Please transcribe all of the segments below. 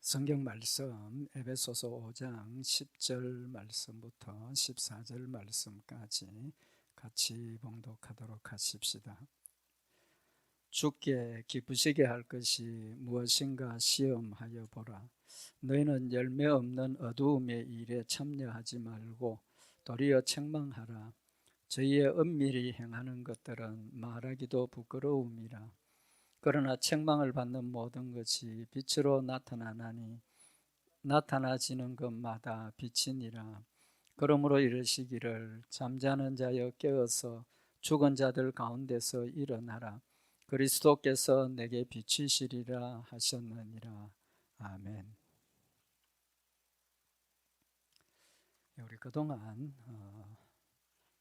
성경 말씀 에베소서 5장 10절 말씀부터 14절 말씀까지 같이 봉독하도록 하십시다. 주께 기쁘시게 할 것이 무엇인가 시험하여 보라. 너희는 열매 없는 어두움의 일에 참여하지 말고 도리어 책망하라. 저희의 은밀히 행하는 것들은 말하기도 부끄러움이라. 그러나 책망을 받는 모든 것이 빛으로 나타나나니 나타나지는 것마다 빛이니라. 그러므로 이르시기를 잠자는 자여 깨어서 죽은 자들 가운데서 일어나라. 그리스도께서 내게 비치시리라 하셨느니라. 아멘. 우리 그동안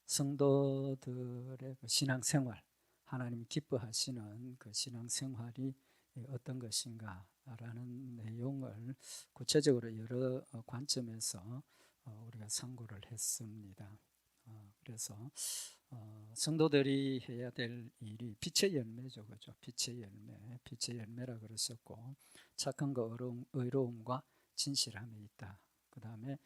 성도들의 신앙생활, 하나님 기뻐하시는 그 신앙생활이 어떤 것인가 라는 내용을 구체적으로 여러 관점에서 우리가 상고를 했습니다. 그래서 성도들이 해야 될 일이 빛의 열매죠, 그죠? 빛의 열매라 그러셨고, 착한 거 의로움과 진실함이 있다. 그 다음에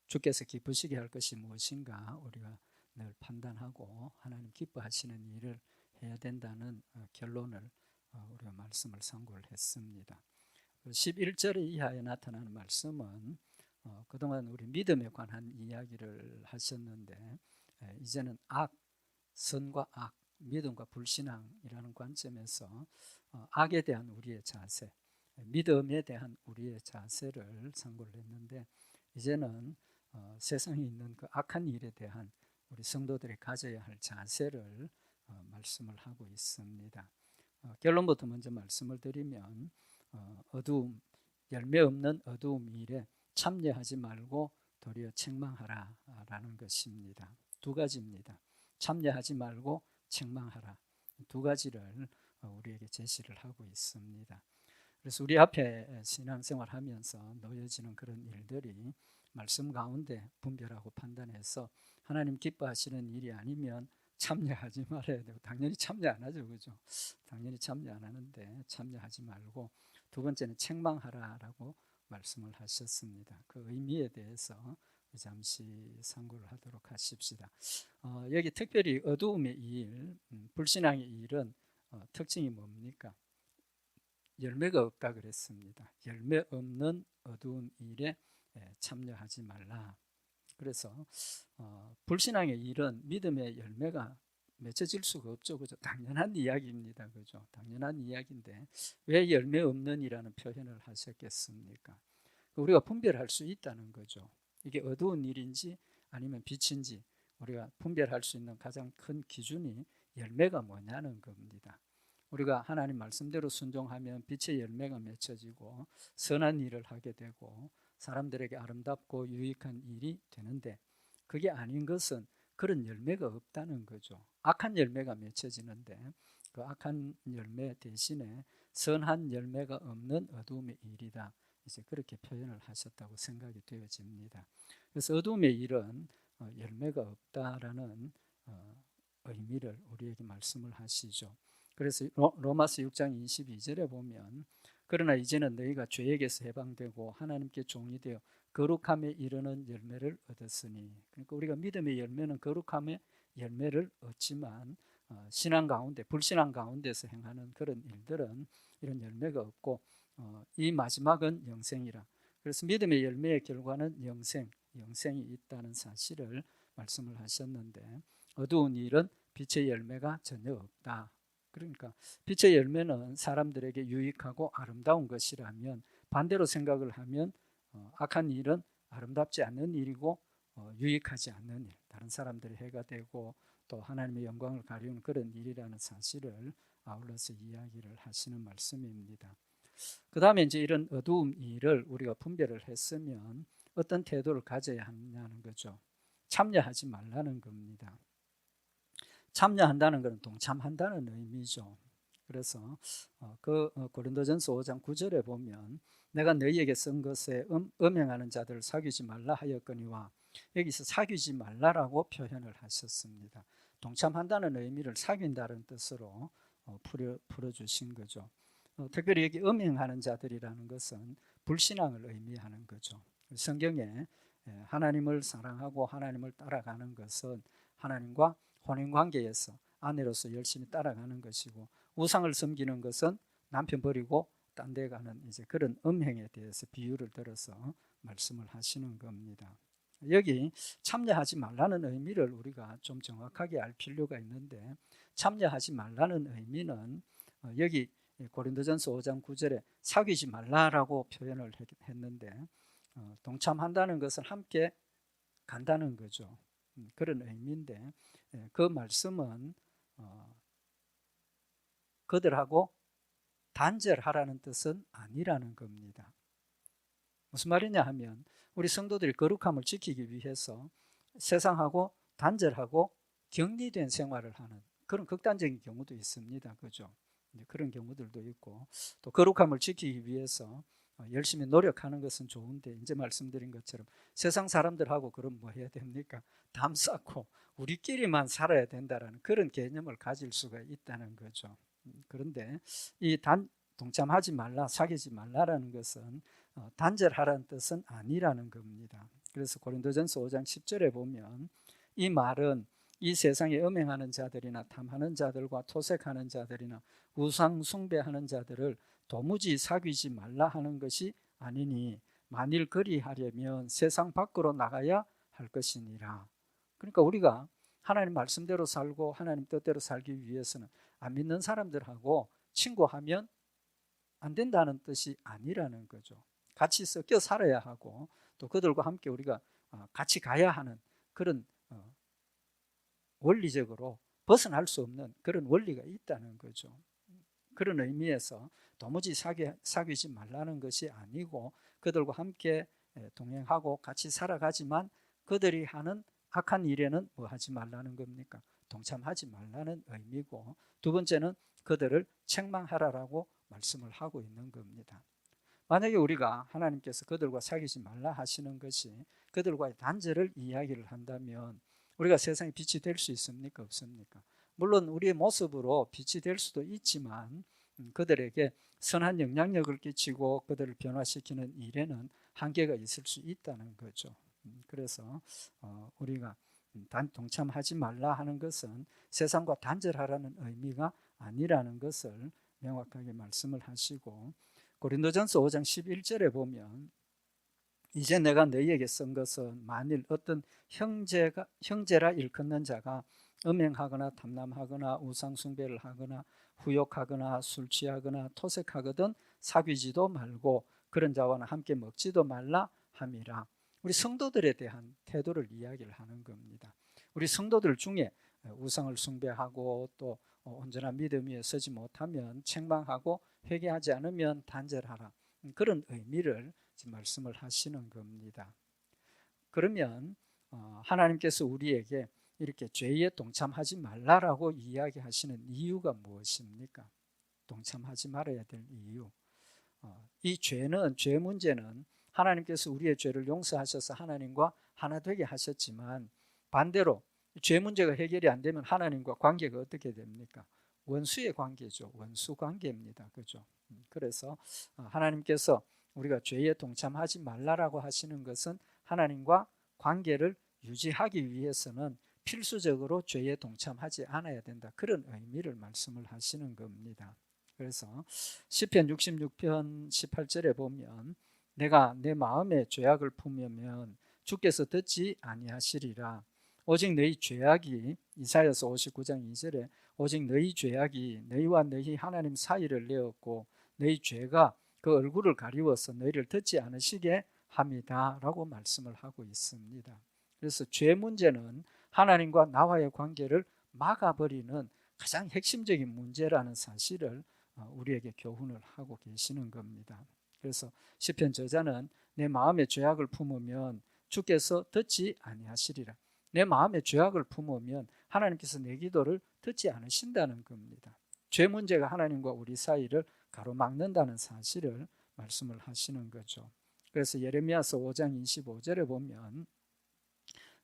주께서 기쁘시게 할 것이 무엇인가 우리가 늘 판단하고 하나님 기뻐하시는 일을 해야 된다는 결론을 우리가 말씀을 상고를 했습니다. 11절 이하에 나타나는 말씀은 그동안 우리 믿음에 관한 이야기를 하셨는데, 이제는 선과 악, 믿음과 불신앙이라는 관점에서 악에 대한 우리의 자세, 믿음에 대한 우리의 자세를 상고를 했는데, 이제는 세상에 있는 그 악한 일에 대한 우리 성도들이 가져야 할 자세를 말씀을 하고 있습니다. 결론부터 먼저 말씀을 드리면 어두움, 열매 없는 어두움 일에 참여하지 말고 도리어 책망하라 라는 것입니다. 두 가지입니다. 참여하지 말고 책망하라, 두 가지를 우리에게 제시를 하고 있습니다. 그래서 우리 앞에 신앙생활 하면서 놓여지는 그런 일들이 말씀 가운데 분별하고 판단해서 하나님 기뻐하시는 일이 아니면 참여하지 말아야 되고, 당연히 참여 안 하죠, 그죠? 당연히 참여 안 하는데 참여하지 말고, 두 번째는 책망하라라고 말씀을 하셨습니다. 그 의미에 대해서 잠시 상고를 하도록 하십시다. 여기 특별히 어두움의 일, 불신앙의 일은 특징이 뭡니까? 열매가 없다 그랬습니다. 열매 없는 어두운 일에 참여하지 말라. 그래서 불신앙의 일은 믿음의 열매가 맺혀질 수가 없죠, 그죠? 당연한 이야기입니다, 그죠? 당연한 이야기인데 왜 열매 없는이라는 표현을 하셨겠습니까? 우리가 분별할 수 있다는 거죠. 이게 어두운 일인지 아니면 빛인지 우리가 분별할 수 있는 가장 큰 기준이 열매가 뭐냐는 겁니다. 우리가 하나님 말씀대로 순종하면 빛의 열매가 맺혀지고 선한 일을 하게 되고 사람들에게 아름답고 유익한 일이 되는데, 그게 아닌 것은 그런 열매가 없다는 거죠. 악한 열매가 맺혀지는데 그 악한 열매 대신에 선한 열매가 없는 어두움의 일이다, 이제 그렇게 표현을 하셨다고 생각이 되어집니다. 그래서 어두움의 일은 열매가 없다라는 의미를 우리에게 말씀을 하시죠. 그래서 로마서 6장 22절에 보면, 그러나 이제는 너희가 죄에게서 해방되고 하나님께 종이 되어 거룩함에 이르는 열매를 얻었으니, 그러니까 우리가 믿음의 열매는 거룩함의 열매를 얻지만 신앙 가운데, 불신앙 가운데서 행하는 그런 일들은 이런 열매가 없고 이 마지막은 영생이라. 그래서 믿음의 열매의 결과는 영생이 있다는 사실을 말씀을 하셨는데, 어두운 일은 빛의 열매가 전혀 없다. 그러니까 빛의 열매는 사람들에게 유익하고 아름다운 것이라면, 반대로 생각을 하면 악한 일은 아름답지 않는 일이고 유익하지 않는 일, 다른 사람들의 해가 되고 또 하나님의 영광을 가리우는 그런 일이라는 사실을 아울러서 이야기를 하시는 말씀입니다. 그 다음에 이제 이런 어두움 일을 우리가 분별을 했으면 어떤 태도를 가져야 하냐는 거죠. 참여하지 말라는 겁니다. 참여한다는 것은 동참한다는 의미죠. 그래서 고린도전서 5장 9절에 보면, 내가 너희에게 쓴 것에 음행하는 자들을 사귀지 말라 하였거니와, 여기서 사귀지 말라라고 표현을 하셨습니다. 동참한다는 의미를 사귄다는 뜻으로 풀어주신 거죠. 특별히 여기 음행하는 자들이라는 것은 불신앙을 의미하는 거죠. 성경에 하나님을 사랑하고 하나님을 따라가는 것은 하나님과 혼인관계에서 아내로서 열심히 따라가는 것이고, 우상을 섬기는 것은 남편 버리고 딴 데 가는 이제 그런 음행에 대해서 비유를 들어서 말씀을 하시는 겁니다. 여기 참여하지 말라는 의미를 우리가 좀 정확하게 알 필요가 있는데, 참여하지 말라는 의미는 여기 고린도전서 5장 9절에 사귀지 말라라고 표현을 했는데, 동참한다는 것은 함께 간다는 거죠. 그런 의미인데, 그 말씀은 그들하고 단절하라는 뜻은 아니라는 겁니다. 무슨 말이냐 하면, 우리 성도들이 거룩함을 지키기 위해서 세상하고 단절하고 격리된 생활을 하는 그런 극단적인 경우도 있습니다. 그죠? 그런 경우들도 있고, 또 거룩함을 지키기 위해서 열심히 노력하는 것은 좋은데, 이제 말씀드린 것처럼 세상 사람들하고 그럼 뭐 해야 됩니까? 담 쌓고 우리끼리만 살아야 된다라는 그런 개념을 가질 수가 있다는 거죠. 그런데 이 동참하지 말라, 사귀지 말라라는 것은 단절하라는 뜻은 아니라는 겁니다. 그래서 고린도전서 5장 10절에 보면, 이 말은 이 세상에 음행하는 자들이나 탐하는 자들과 토색하는 자들이나 우상 숭배하는 자들을 도무지 사귀지 말라 하는 것이 아니니, 만일 그리하려면 세상 밖으로 나가야 할 것이니라. 그러니까 우리가 하나님 말씀대로 살고 하나님 뜻대로 살기 위해서는 안 믿는 사람들하고 친구하면 안 된다는 뜻이 아니라는 거죠. 같이 섞여 살아야 하고, 또 그들과 함께 우리가 같이 가야 하는 그런 원리적으로 벗어날 수 없는 그런 원리가 있다는 거죠. 그런 의미에서 도무지 사귀지 말라는 것이 아니고, 그들과 함께 동행하고 같이 살아가지만 그들이 하는 악한 일에는 뭐 하지 말라는 겁니까? 동참하지 말라는 의미고, 두 번째는 그들을 책망하라라고 말씀을 하고 있는 겁니다. 만약에 우리가 하나님께서 그들과 사귀지 말라 하시는 것이 그들과의 단절을 이야기를 한다면, 우리가 세상에 빛이 될 수 있습니까? 없습니까? 물론 우리의 모습으로 빛이 될 수도 있지만, 그들에게 선한 영향력을 끼치고 그들을 변화시키는 일에는 한계가 있을 수 있다는 거죠. 그래서 우리가 동참하지 말라 하는 것은 세상과 단절하라는 의미가 아니라는 것을 명확하게 말씀을 하시고, 고린도전서 5장 11절에 보면, 이제 내가 너희에게 쓴 것은 만일 어떤 형제라 일컫는 자가 음행하거나 탐남하거나 우상 숭배를 하거나 후욕하거나 술 취하거나 토색하거든 사귀지도 말고 그런 자와는 함께 먹지도 말라 함이라. 우리 성도들에 대한 태도를 이야기를 하는 겁니다. 우리 성도들 중에 우상을 숭배하고 또 온전한 믿음 위에 서지 못하면 책망하고 회개하지 않으면 단절하라, 그런 의미를 지금 말씀을 하시는 겁니다. 그러면 하나님께서 우리에게 이렇게 죄에 동참하지 말라라고 이야기하시는 이유가 무엇입니까? 동참하지 말아야 될 이유. 이 죄 문제는 하나님께서 우리의 죄를 용서하셔서 하나님과 하나 되게 하셨지만, 반대로 죄 문제가 해결이 안 되면 하나님과 관계가 어떻게 됩니까? 원수의 관계죠. 원수 관계입니다. 그죠? 그래서 하나님께서 우리가 죄에 동참하지 말라라고 하시는 것은 하나님과 관계를 유지하기 위해서는 필수적으로 죄에 동참하지 않아야 된다, 그런 의미를 말씀을 하시는 겁니다. 그래서 시편 66편 18절에 보면, 내가 내 마음에 죄악을 품으면 주께서 듣지 아니하시리라. 오직 너희 죄악이, 이사야서 59장 2절에 오직 너희 죄악이 너희와 너희 하나님 사이를 내었고 너희 죄가 그 얼굴을 가리워서 너희를 듣지 않으시게 합니다 라고 말씀을 하고 있습니다. 그래서 죄 문제는 하나님과 나와의 관계를 막아버리는 가장 핵심적인 문제라는 사실을 우리에게 교훈을 하고 계시는 겁니다. 그래서 시편 저자는 내 마음에 죄악을 품으면 주께서 듣지 아니하시리라. 내 마음에 죄악을 품으면 하나님께서 내 기도를 듣지 않으신다는 겁니다. 죄 문제가 하나님과 우리 사이를 가로막는다는 사실을 말씀을 하시는 거죠. 그래서 예레미야서 5장 25절에 보면,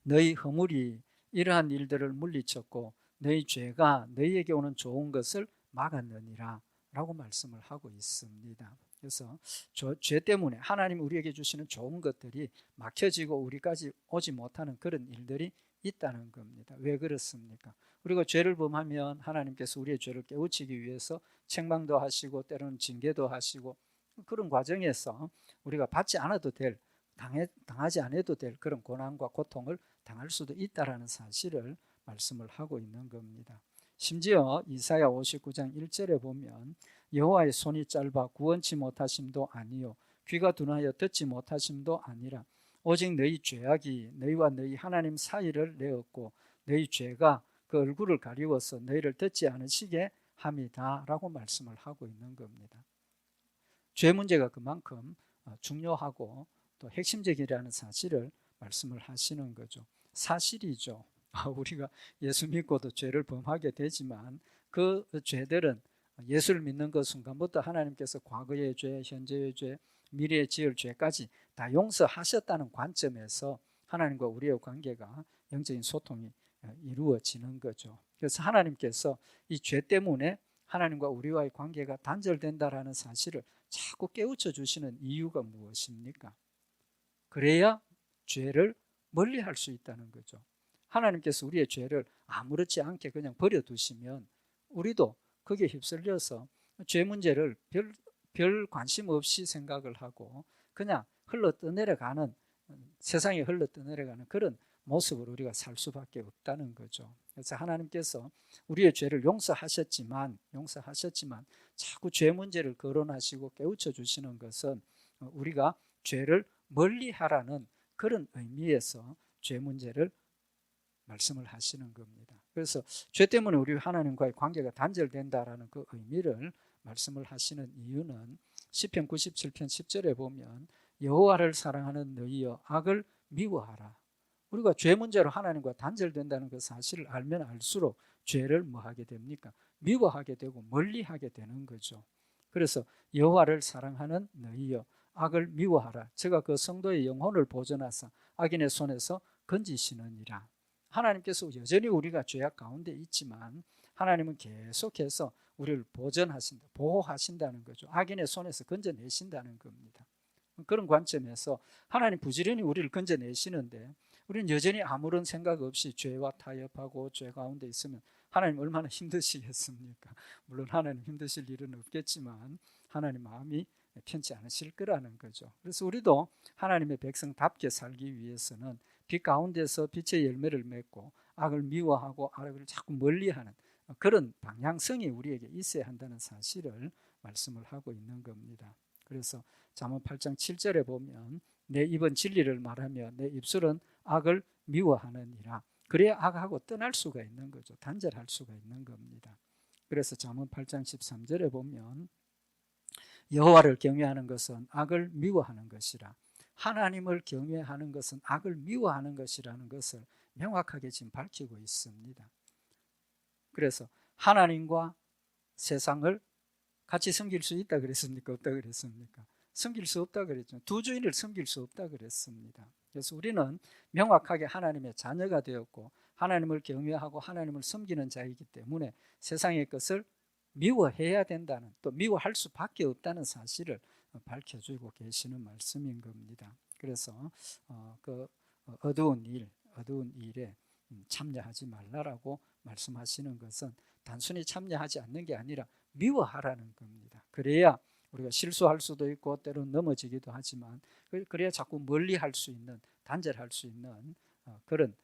너희 허물이 이러한 일들을 물리쳤고 너희 죄가 너희에게 오는 좋은 것을 막았느니라. 라고 말씀을 하고 있습니다. 그래서 죄 때문에 하나님 우리에게 주시는 좋은 것들이 막혀지고 우리까지 오지 못하는 그런 일들이 있다는 겁니다. 왜 그렇습니까? 우리가 죄를 범하면 하나님께서 우리의 죄를 깨우치기 위해서 책망도 하시고 때로는 징계도 하시고 그런 과정에서 우리가 받지 않아도 될, 당하지 않아도 될 그런 고난과 고통을 당할 수도 있다는 사실을 말씀을 하고 있는 겁니다. 심지어 이사야 59장 1절에 보면 여호와의 손이 짧아 구원치 못하심도 아니요 귀가 둔하여 듣지 못하심도 아니라 오직 너희 죄악이 너희와 너희 하나님 사이를 내었고 너희 죄가 그 얼굴을 가리워서 너희를 듣지 않으시게 함이다 라고 말씀을 하고 있는 겁니다. 죄 문제가 그만큼 중요하고 또 핵심적이라는 사실을 말씀을 하시는 거죠. 사실이죠. 우리가 예수 믿고도 죄를 범하게 되지만 그 죄들은 예수를 믿는 그 순간부터 하나님께서 과거의 죄, 현재의 죄, 미래에 지을 죄까지 다 용서하셨다는 관점에서 하나님과 우리의 관계가 영적인 소통이 이루어지는 거죠. 그래서 하나님께서 이 죄 때문에 하나님과 우리와의 관계가 단절된다라는 사실을 자꾸 깨우쳐 주시는 이유가 무엇입니까? 그래야 죄를 멀리할 수 있다는 거죠. 하나님께서 우리의 죄를 아무렇지 않게 그냥 버려두시면 우리도 거기에 휩쓸려서 죄 문제를 별 관심 없이 생각을 하고 그냥 흘러떠내려가는, 세상에 흘러떠내려가는 그런 모습으로 우리가 살 수밖에 없다는 거죠. 그래서 하나님께서 우리의 죄를 용서하셨지만 자꾸 죄 문제를 거론하시고 깨우쳐 주시는 것은 우리가 죄를 멀리하라는 그런 의미에서 죄 문제를 말씀을 하시는 겁니다. 그래서 죄 때문에 우리 하나님과의 관계가 단절된다라는 그 의미를 말씀을 하시는 이유는 시편 97편 10절에 보면 여호와를 사랑하는 너희여 악을 미워하라. 우리가 죄 문제로 하나님과 단절된다는 그 사실을 알면 알수록 죄를 뭐하게 됩니까? 미워하게 되고 멀리하게 되는 거죠. 그래서 여호와를 사랑하는 너희여 악을 미워하라. 제가 그 성도의 영혼을 보존하사 악인의 손에서 건지시느니라. 하나님께서 여전히 우리가 죄악 가운데 있지만 하나님은 계속해서 우리를 보존하신다, 보호하신다는 거죠. 악인의 손에서 건져내신다는 겁니다. 그런 관점에서 하나님 부지런히 우리를 건져내시는데 우리는 여전히 아무런 생각 없이 죄와 타협하고 죄 가운데 있으면 하나님 얼마나 힘드시겠습니까? 물론 하나님 힘드실 일은 없겠지만 하나님 마음이 편치 않으실 거라는 거죠. 그래서 우리도 하나님의 백성답게 살기 위해서는 빛 가운데서 빛의 열매를 맺고 악을 미워하고 악을 자꾸 멀리하는 그런 방향성이 우리에게 있어야 한다는 사실을 말씀을 하고 있는 겁니다. 그래서 잠언 8장 7절에 보면 내 입은 진리를 말하며 내 입술은 악을 미워하느니라. 그래야 악하고 떠날 수가 있는 거죠. 단절할 수가 있는 겁니다. 그래서 잠언 8장 13절에 보면 여호와를 경외하는 것은 악을 미워하는 것이라. 하나님을 경외하는 것은 악을 미워하는 것이라는 것을 명확하게 지금 밝히고 있습니다. 그래서 하나님과 세상을 같이 섬길 수 있다 그랬습니까? 없다 그랬습니까? 섬길 수 없다 그랬죠. 두 주인을 섬길 수 없다 그랬습니다. 그래서 우리는 명확하게 하나님의 자녀가 되었고 하나님을 경외하고 하나님을 섬기는 자이기 때문에 세상의 것을 미워해야 된다는, 또 미워할 수밖에 없다는 사실을 밝혀주고 계시는 말씀인 겁니다. 그래서 그 어두운 일에 참여하지 말라라고 말씀하시는 것은 단순히 참여하지 않는 게 아니라 미워하라는 겁니다. 그래야 우리가 실수할 수도 있고 때로는 넘어지기도 하지만 그래야 자꾸 멀리할 수 있는, 단절할 수 있는 그런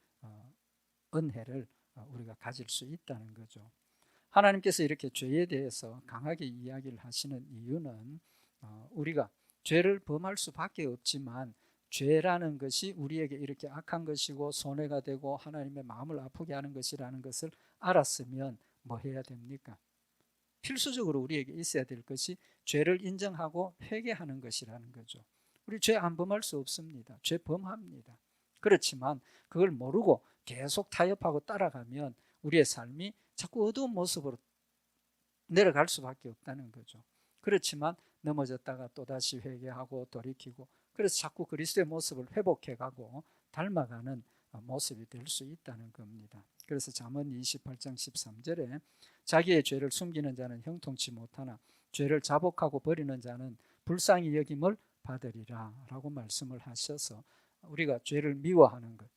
은혜를 우리가 가질 수 있다는 거죠. 하나님께서 이렇게 죄에 대해서 강하게 이야기를 하시는 이유는 우리가 죄를 범할 수밖에 없지만 죄라는 것이 우리에게 이렇게 악한 것이고 손해가 되고 하나님의 마음을 아프게 하는 것이라는 것을 알았으면 뭐 해야 됩니까? 필수적으로 우리에게 있어야 될 것이 죄를 인정하고 회개하는 것이라는 거죠. 우리 죄 안 범할 수 없습니다. 죄 범합니다. 그렇지만 그걸 모르고 계속 타협하고 따라가면 우리의 삶이 자꾸 어두운 모습으로 내려갈 수밖에 없다는 거죠. 그렇지만 넘어졌다가 또다시 회개하고 돌이키고 그래서 자꾸 그리스도의 모습을 회복해가고 닮아가는 모습이 될 수 있다는 겁니다. 그래서 잠언 28장 13절에 자기의 죄를 숨기는 자는 형통치 못하나 죄를 자복하고 버리는 자는 불쌍히 여김을 받으리라 라고 말씀을 하셔서 우리가 죄를 미워하는 것,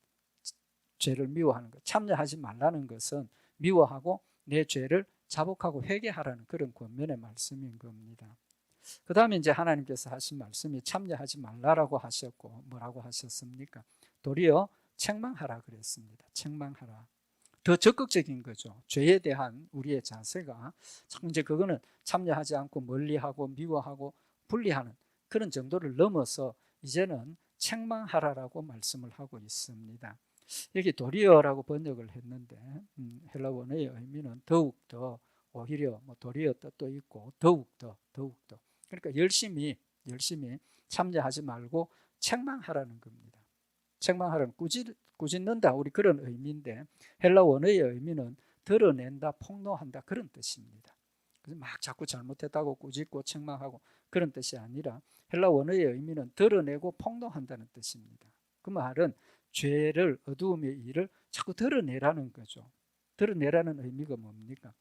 참여하지 말라는 것은 미워하고 내 죄를 자복하고 회개하라는 그런 권면의 말씀인 겁니다. 그 다음에 이제 하나님께서 하신 말씀이 참여하지 말라라고 하셨고 뭐라고 하셨습니까? 도리어 책망하라 그랬습니다. 책망하라. 더 적극적인 거죠. 죄에 대한 우리의 자세가 자꾸 이제 그거는 참여하지 않고 멀리하고 미워하고 분리하는 그런 정도를 넘어서 이제는 책망하라라고 말씀을 하고 있습니다. 여기 도리어라고 번역을 했는데 헬라 원어의 의미는 더욱더 오히려 도리어 뜻도 있고 더욱더 그러니까 열심히 참여하지 말고 책망하라는 겁니다. 책망하라는 꾸짖는다 우리 그런 의미인데 헬라 원어의 의미는 드러낸다, 폭로한다 그런 뜻입니다. 그래서 막 자꾸 잘못했다고 꾸짖고 책망하고 그런 뜻이 아니라 헬라 원어의 의미는 드러내고 폭로한다는 뜻입니다. 그 말은 죄를 어두움의 일을 자꾸 드러내라는 거죠. 드러내라는 의미가 뭡니까?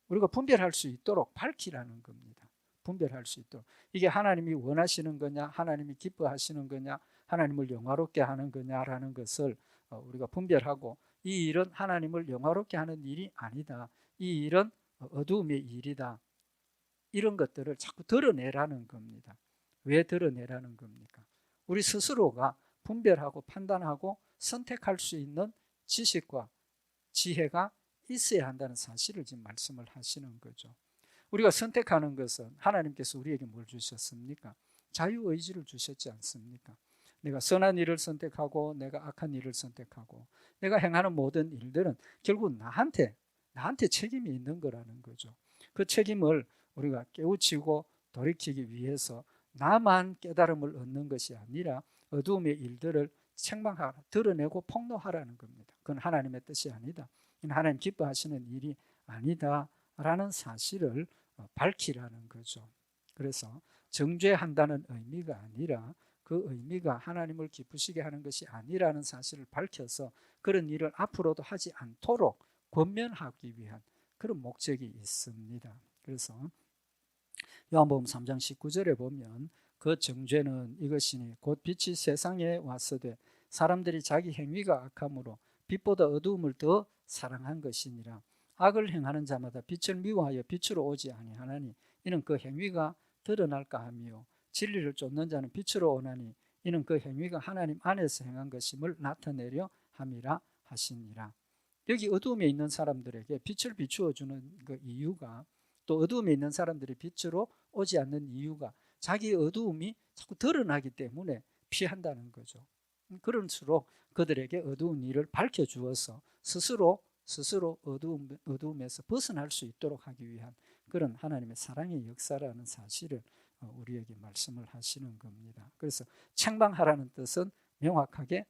우리가 분별할 수 있도록 밝히라는 겁니다. 분별할 수 있도록. 이게 하나님이 원하시는 거냐, 하나님이 기뻐하시는 거냐, 하나님을 영화롭게 하는 거냐라는 것을 우리가 분별하고 이 일은 하나님을 영화롭게 하는 일이 아니다. 이 일은 어두움의 일이다. 이런 것들을 자꾸 드러내라는 겁니다. 왜 드러내라는 겁니까? 우리 스스로가 분별하고 판단하고 선택할 수 있는 지식과 지혜가 있어야 한다는 사실을 지금 말씀을 하시는 거죠. 우리가 선택하는 것은 하나님께서 우리에게 뭘 주셨습니까? 자유의지를 주셨지 않습니까? 내가 선한 일을 선택하고 내가 악한 일을 선택하고 내가 행하는 모든 일들은 결국 나한테 책임이 있는 거라는 거죠. 그 책임을 우리가 깨우치고 돌이키기 위해서 나만 깨달음을 얻는 것이 아니라 어두움의 일들을 책망하라, 드러내고 폭로하라는 겁니다. 그건 하나님의 뜻이 아니다. 하나님 기뻐하시는 일이 아니다라는 사실을 밝히라는 거죠. 그래서 정죄한다는 의미가 아니라 그 의미가 하나님을 기쁘시게 하는 것이 아니라는 사실을 밝혀서 그런 일을 앞으로도 하지 않도록 권면하기 위한 그런 목적이 있습니다. 그래서 요한복음 3장 19절에 보면 그 정죄는 이것이니 곧 빛이 세상에 왔으되 사람들이 자기 행위가 악함으로 빛보다 어두움을 더 사랑한 것이니라. 악을 행하는 자마다 빛을 미워하여 빛으로 오지 아니하나니 이는 그 행위가 드러날까 하며 진리를 쫓는 자는 빛으로 오나니 이는 그 행위가 하나님 안에서 행한 것임을 나타내려 함이라 하시니라. 여기 어두움에 있는 사람들에게 빛을 비추어 주는 그 이유가 또 어두움에 있는 사람들이 빛으로 오지 않는 이유가 자기 어두움이 자꾸 드러나기 때문에 피한다는 거죠. 그럴수록 그들에게 어두운 일을 밝혀주어서 스스로 어두움에서 벗어날 수 있도록 하기 위한 그런 하나님의 사랑의 역사라는 사실을 우리에게 말씀을 하시는 겁니다. 그래서 책망하라는 뜻은 명확하게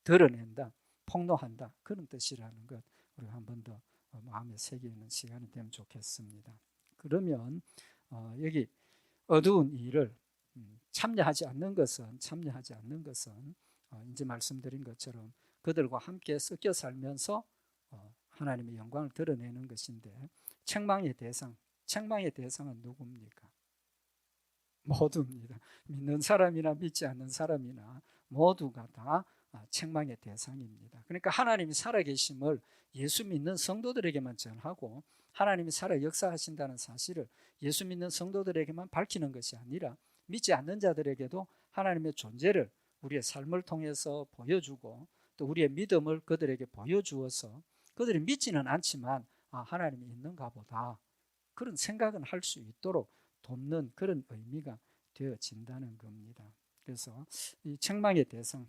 드러낸다, 폭로한다 그런 뜻이라는 것 우리가 한 번 더 마음에 새기는 시간이 되면 좋겠습니다. 그러면 여기 어두운 일을 참여하지 않는 것은 이제 말씀드린 것처럼 그들과 함께 섞여 살면서 하나님의 영광을 드러내는 것인데 책망의 대상은 누굽니까? 모두입니다. 믿는 사람이나 믿지 않는 사람이나 모두가 다 책망의 대상입니다. 그러니까 하나님이 살아계심을 예수 믿는 성도들에게만 전하고 하나님이 살아 역사하신다는 사실을 예수 믿는 성도들에게만 밝히는 것이 아니라 믿지 않는 자들에게도 하나님의 존재를 우리의 삶을 통해서 보여주고 또 우리의 믿음을 그들에게 보여주어서 그들이 믿지는 않지만 하나님이 있는가 보다 그런 생각은 할 수 있도록 돕는 그런 의미가 되어진다는 겁니다. 그래서 이 책망의 대상은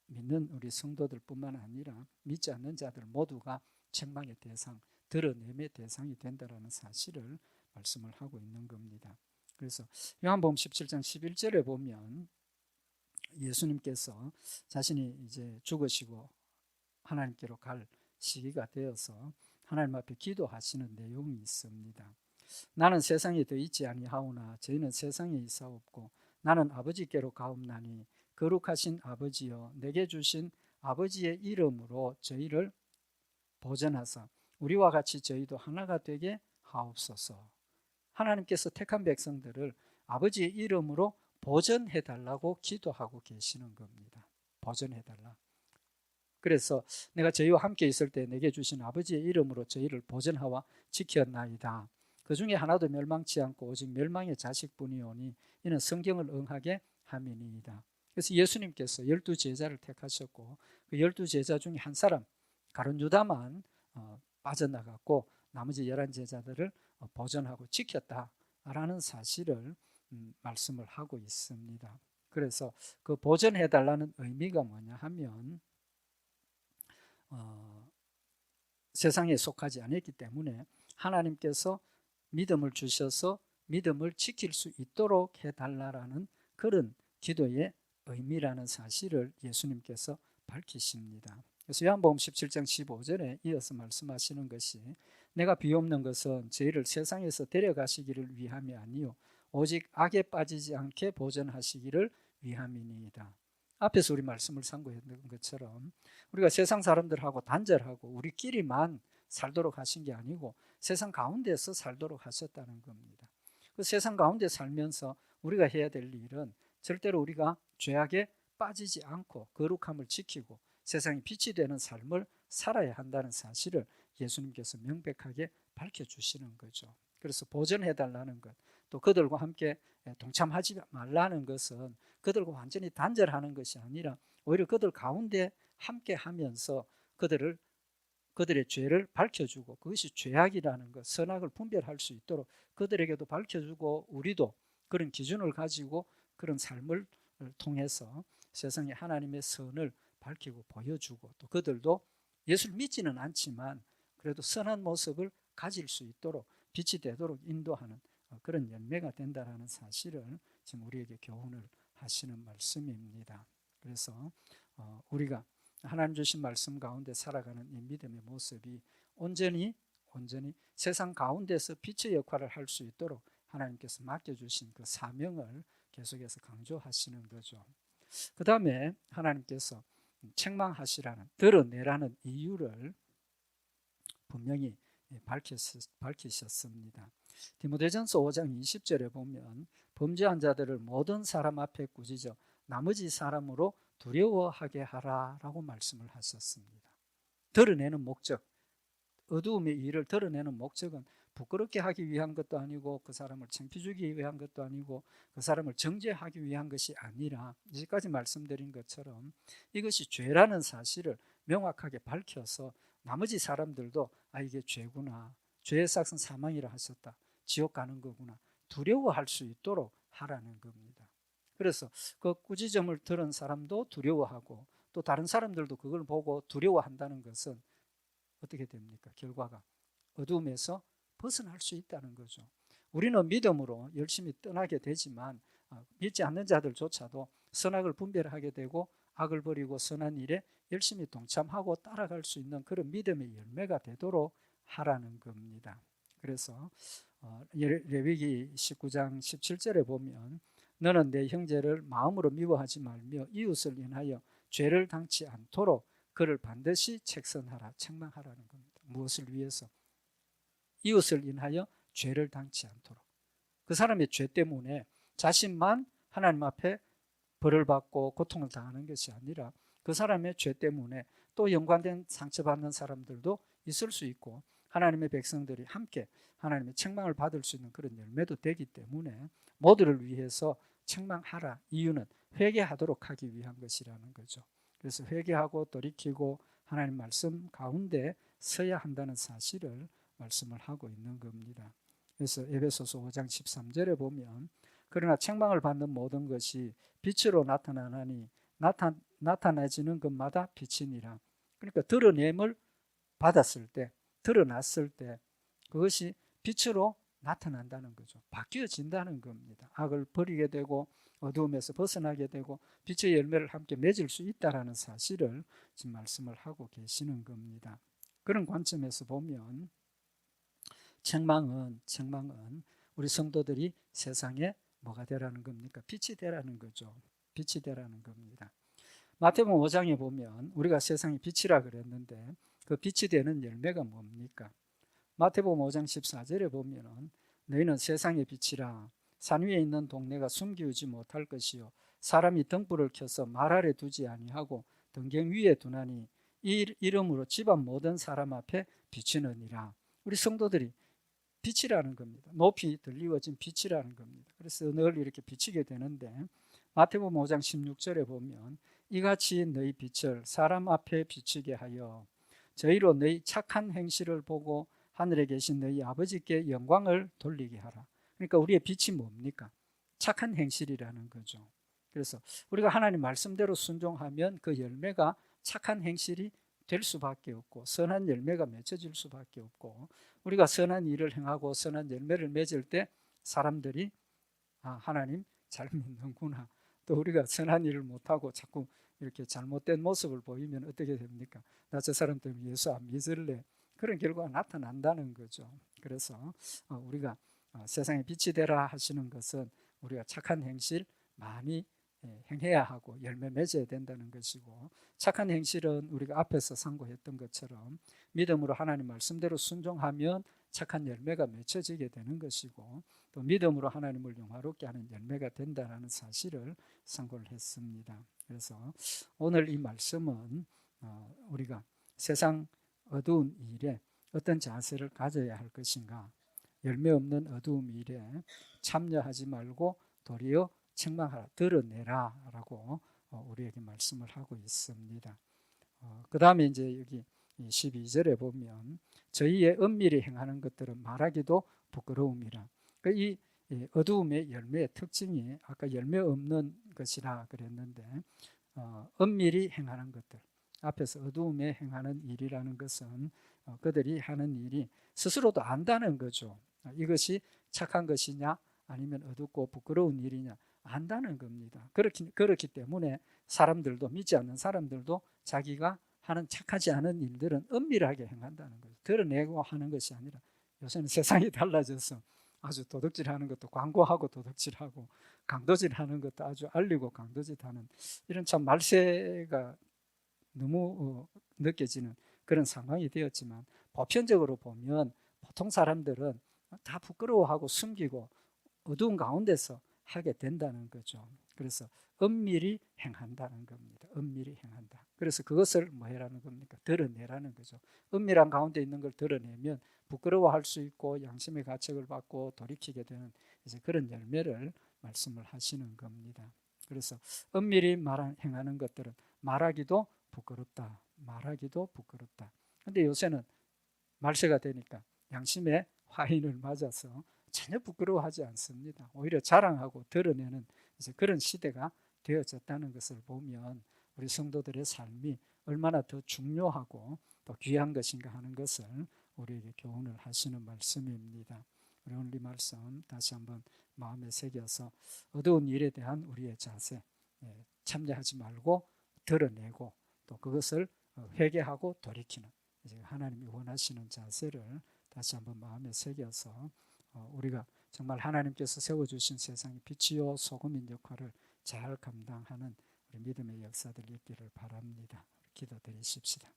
믿는 우리 성도들뿐만 아니라 믿지 않는 자들 모두가 책망의 대상, 드러냄의 대상이 된다라는 사실을 말씀을 하고 있는 겁니다. 그래서 요한복음 17장 11절에 보면 예수님께서 자신이 이제 죽으시고 하나님께로 갈 시기가 되어서 하나님 앞에 기도하시는 내용이 있습니다. 나는 세상에 더 있지 아니하오나 저희는 세상에 있사옵고 나는 아버지께로 가옵나니 거룩하신 아버지여 내게 주신 아버지의 이름으로 저희를 보전하사 우리와 같이 저희도 하나가 되게 하옵소서. 하나님께서 택한 백성들을 아버지의 이름으로 보전해달라고 기도하고 계시는 겁니다. 보전해달라. 그래서 내가 저희와 함께 있을 때 내게 주신 아버지의 이름으로 저희를 보전하와 지켰나이다. 그 중에 하나도 멸망치 않고 오직 멸망의 자식뿐이오니 이는 성경을 응하게 함이니이다. 그래서 예수님께서 12제자를 택하셨고 그 12제자 중에 한 사람 가룟 유다만 빠져나갔고 나머지 11제자들을 보전하고 지켰다라는 사실을 말씀을 하고 있습니다. 그래서 그 보전해달라는 의미가 뭐냐 하면 세상에 속하지 않았기 때문에 하나님께서 믿음을 주셔서 믿음을 지킬 수 있도록 해달라는 그런 기도의 의미라는 사실을 예수님께서 밝히십니다. 그래서 요한복음 17장 15절에 이어서 말씀하시는 것이 내가 비옵는 것은 저희를 세상에서 데려가시기를 위함이 아니요 오직 악에 빠지지 않게 보전하시기를 위함이니이다. 앞에서 우리 말씀을 상고했던 것처럼 우리가 세상 사람들하고 단절하고 우리끼리만 살도록 하신 게 아니고 세상 가운데서 살도록 하셨다는 겁니다. 그 세상 가운데 살면서 우리가 해야 될 일은 절대로 우리가 죄악에 빠지지 않고 거룩함을 지키고 세상에 빛이 되는 삶을 살아야 한다는 사실을 예수님께서 명백하게 밝혀주시는 거죠. 그래서 보전해달라는 것, 또 그들과 함께 동참하지 말라는 것은 그들과 완전히 단절하는 것이 아니라 오히려 그들 가운데 함께 하면서 그들의 죄를 밝혀주고 그것이 죄악이라는 것, 선악을 분별할 수 있도록 그들에게도 밝혀주고 우리도 그런 기준을 가지고 그런 삶을 통해서 세상에 하나님의 선을 밝히고 보여주고 또 그들도 예수를 믿지는 않지만 그래도 선한 모습을 가질 수 있도록 빛이 되도록 인도하는 그런 열매가 된다는 사실을 지금 우리에게 교훈을 하시는 말씀입니다. 그래서 우리가 하나님 주신 말씀 가운데 살아가는 이 믿음의 모습이 온전히 세상 가운데서 빛의 역할을 할 수 있도록 하나님께서 맡겨주신 그 사명을 계속해서 강조하시는 거죠. 그 다음에 하나님께서 책망하시라는, 드러내라는 이유를 분명히 밝히셨습니다. 디모데전서 5장 20절에 보면 범죄한 자들을 모든 사람 앞에 꾸짖어 나머지 사람으로 두려워하게 하라라고 말씀을 하셨습니다. 드러내는 목적, 어두움의 일을 드러내는 목적은 부끄럽게 하기 위한 것도 아니고 그 사람을 창피 주기 위한 것도 아니고 그 사람을 정죄하기 위한 것이 아니라 이제까지 말씀드린 것처럼 이것이 죄라는 사실을 명확하게 밝혀서 나머지 사람들도 이게 죄구나, 죄의 삭은 사망이라 하셨다, 지옥 가는 거구나 두려워할 수 있도록 하라는 겁니다. 그래서 그 꾸지점을 들은 사람도 두려워하고 또 다른 사람들도 그걸 보고 두려워한다는 것은 어떻게 됩니까? 결과가 어두움에서 벗어날 수 있다는 거죠. 우리는 믿음으로 열심히 떠나게 되지만 믿지 않는 자들조차도 선악을 분별하게 되고 악을 버리고 선한 일에 열심히 동참하고 따라갈 수 있는 그런 믿음의 열매가 되도록 하라는 겁니다. 그래서 레위기 19장 17절에 보면 너는 내 형제를 마음으로 미워하지 말며 이웃을 인하여 죄를 당치 않도록 그를 반드시 책선하라, 책망하라는 겁니다. 무엇을 위해서? 이웃을 인하여 죄를 당치 않도록. 그 사람의 죄 때문에 자신만 하나님 앞에 벌을 받고 고통을 당하는 것이 아니라 그 사람의 죄 때문에 또 연관된 상처받는 사람들도 있을 수 있고 하나님의 백성들이 함께 하나님의 책망을 받을 수 있는 그런 열매도 되기 때문에 모두를 위해서 책망하라. 이유는 회개하도록 하기 위한 것이라는 거죠. 그래서 회개하고 돌이키고 하나님 말씀 가운데 서야 한다는 사실을 말씀을 하고 있는 겁니다. 그래서 에베소서 5장 13절에 보면 그러나 책망을 받는 모든 것이 빛으로 나타나나니 나타나지는 것마다 빛이니라. 그러니까 드러냄을 받았을 때, 드러났을 때 그것이 빛으로 나타난다는 거죠. 바뀌어진다는 겁니다. 악을 버리게 되고 어두움에서 벗어나게 되고 빛의 열매를 함께 맺을 수 있다는 사실을 지금 말씀을 하고 계시는 겁니다. 그런 관점에서 보면 책망은 우리 성도들이 세상에 뭐가 되라는 겁니까? 빛이 되라는 거죠. 빛이 되라는 겁니다. 마태복음 5장에 보면 우리가 세상의 빛이라 그랬는데 그 빛이 되는 열매가 뭡니까? 마태복음 5장 14절에 보면은 너희는 세상의 빛이라. 산 위에 있는 동네가 숨기우지 못할 것이요 사람이 등불을 켜서 말 아래 두지 아니하고 등경 위에 두나니 이 이름으로 집안 모든 사람 앞에 비치느니라. 우리 성도들이 빛이라는 겁니다. 높이 들리워진 빛이라는 겁니다. 그래서 늘 이렇게 비치게 되는데 마태복음 5장 16절에 보면 이같이 너희 빛을 사람 앞에 비치게 하여 저희로 너희 착한 행실을 보고 하늘에 계신 너희 아버지께 영광을 돌리게 하라. 그러니까 우리의 빛이 뭡니까? 착한 행실이라는 거죠. 그래서 우리가 하나님 말씀대로 순종하면 그 열매가 착한 행실이 될 수밖에 없고 선한 열매가 맺어질 수밖에 없고 우리가 선한 일을 행하고 선한 열매를 맺을 때 사람들이 하나님 잘 믿는구나. 또 우리가 선한 일을 못하고 자꾸 이렇게 잘못된 모습을 보이면 어떻게 됩니까? 나 저 사람 때문에 예수 안 믿을래. 그런 결과가 나타난다는 거죠. 그래서 우리가 세상에 빛이 되라 하시는 것은 우리가 착한 행실 많이 행해야 하고 열매 맺어야 된다는 것이고 착한 행실은 우리가 앞에서 상고했던 것처럼 믿음으로 하나님 말씀대로 순종하면 착한 열매가 맺혀지게 되는 것이고 또 믿음으로 하나님을 영화롭게 하는 열매가 된다는 사실을 상고를 했습니다. 그래서 오늘 이 말씀은 우리가 세상 어두운 일에 어떤 자세를 가져야 할 것인가, 열매 없는 어두움 일에 참여하지 말고 도리어 책망하라, 드러내라 라고 우리에게 말씀을 하고 있습니다. 그 다음에 이제 여기 12절에 보면 저희의 은밀히 행하는 것들은 말하기도 부끄러움이라. 이 어두움의 열매의 특징이 아까 열매 없는 것이라 그랬는데 은밀히 행하는 것들, 앞에서 어두움에 행하는 일이라는 것은 그들이 하는 일이 스스로도 안다는 거죠. 이것이 착한 것이냐 아니면 어둡고 부끄러운 일이냐 안다는 겁니다. 그렇기 때문에 사람들도 믿지 않는 사람들도 자기가 하는 착하지 않은 일들은 은밀하게 행한다는 거죠. 드러내고 하는 것이 아니라 요새는 세상이 달라져서 아주 도둑질하는 것도 광고하고 도둑질하고 강도질하는 것도 아주 알리고 강도질하는 이런 참 말세가 너무 느껴지는 그런 상황이 되었지만 보편적으로 보면 보통 사람들은 다 부끄러워하고 숨기고 어두운 가운데서 하게 된다는 거죠. 그래서 은밀히 행한다는 겁니다. 은밀히 행한다. 그래서 그것을 뭐 해라는 겁니까? 드러내라는 거죠. 은밀한 가운데 있는 걸 드러내면 부끄러워할 수 있고 양심의 가책을 받고 돌이키게 되는 이제 그런 열매를 말씀을 하시는 겁니다. 그래서 은밀히 행하는 것들은 말하기도 부끄럽다. 말하기도 부끄럽다. 근데 요새는 말세가 되니까 양심의 화인을 맞아서 전혀 부끄러워하지 않습니다. 오히려 자랑하고 드러내는 이제 그런 시대가 되어졌다는 것을 보면 우리 성도들의 삶이 얼마나 더 중요하고 또 귀한 것인가 하는 것을 우리에게 교훈을 하시는 말씀입니다. 우리 오늘 이 말씀 다시 한번 마음에 새겨서 어두운 일에 대한 우리의 자세, 참여하지 말고 드러내고 또 그것을 회개하고 돌이키는 이제 하나님이 원하시는 자세를 다시 한번 마음에 새겨서 우리가 정말 하나님께서 세워주신 세상의 빛이요 소금인 역할을 잘 감당하는 우리 믿음의 역사들이 있기를 바랍니다. 기도드리십시다.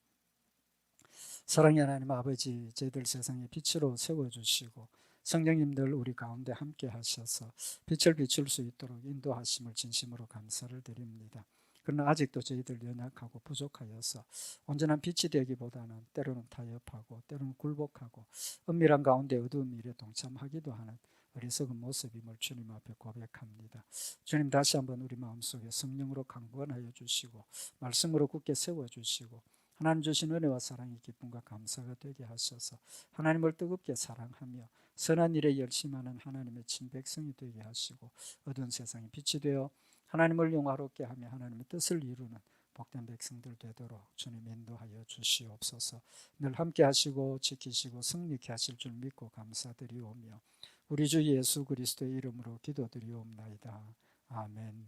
사랑의 하나님 아버지, 저희들 세상의 빛으로 세워주시고 성령님들 우리 가운데 함께 하셔서 빛을 비출 수 있도록 인도하심을 진심으로 감사를 드립니다. 그러나 아직도 저희들 연약하고 부족하여서 온전한 빛이 되기보다는 때로는 타협하고 때로는 굴복하고 은밀한 가운데 어두운 일에 동참하기도 하는 어리석은 모습임을 주님 앞에 고백합니다. 주님 다시 한번 우리 마음속에 성령으로 강건하여 주시고 말씀으로 굳게 세워주시고 하나님 주신 은혜와 사랑의 기쁨과 감사가 되게 하셔서 하나님을 뜨겁게 사랑하며 선한 일에 열심하는 하나님의 친백성이 되게 하시고 어두운 세상에 빛이 되어 하나님을 영화롭게 하며 하나님의 뜻을 이루는 복된 백성들 되도록 주님 인도하여 주시옵소서. 늘 함께 하시고 지키시고 승리케 하실 줄 믿고 감사드리오며 우리 주 예수 그리스도의 이름으로 기도드리옵나이다. 아멘.